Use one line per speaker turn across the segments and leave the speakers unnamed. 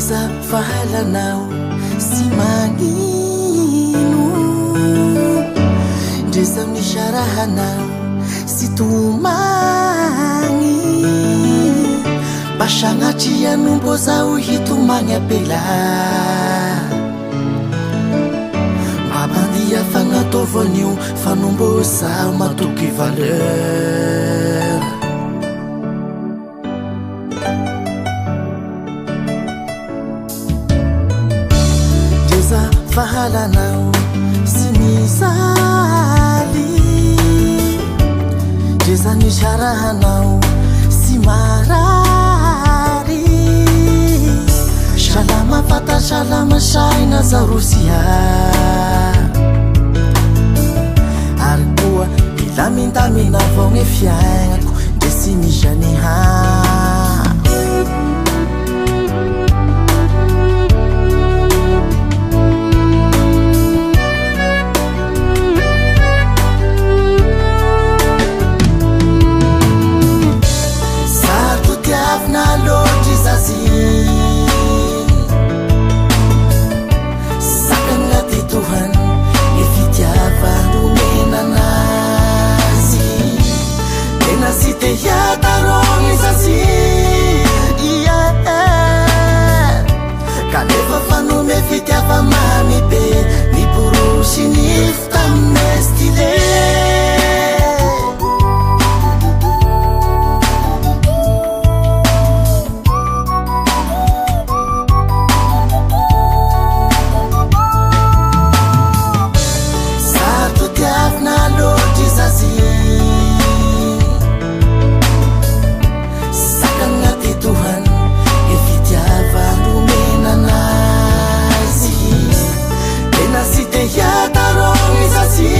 Ndreza fahalanao sy magnino, ndreza misarahanao sy tomagny, mba sagnatria-nombo zao hitomagny apela, mba mandia fagnataovan'io fanombo zao matoky valeur. Fahalanao sy mizaly, ndreza misarahanao sy marary, salama fata salama saina zarosia, ary koa milamindamina avao gny fiaignako ndre sy mizaniha. Kanefa fanome fitiava mamy be, ny borosy ny fitamine style. Sato tiavina loatry zazy, saka agnaty tohany ny fitiava nomenanazy, tena sy te hiatarogny zazy,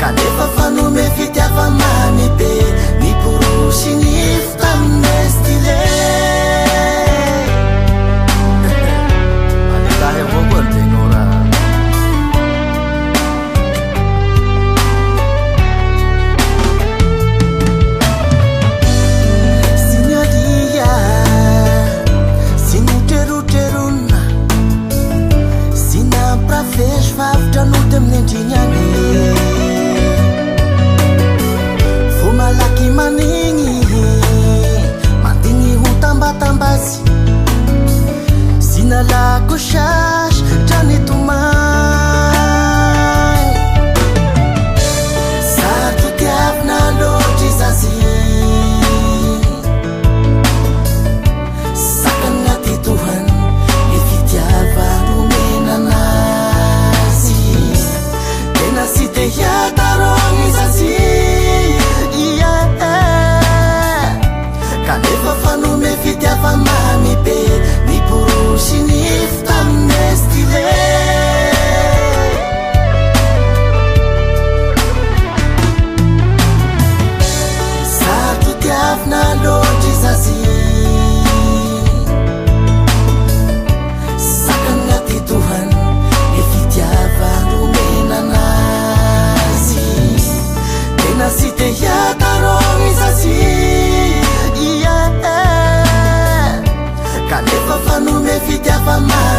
kanefa fanome fitiava mamy be, ny borosy ny fitamine style. Alehilahy avao koa ny tenao raha. Vejo vavitra noty amin'ny andrignany, vo malaky manigny mandigny ho tambatambazy, sy nalako sasy drany tomagny, sato tiavina loatry zazy, saka agnaty tohany ny fitiava nomenanazy, tena sy te hiatarogny zazy, kanefa fanome fitiava mamy be, ny borosy ny fitamine style. Sato tiavina loatry zazy, saka agnaty tohany ny fitiava nomenanazy, tena sy te hiatarogny zazy, kanefa fanome fitiava mamy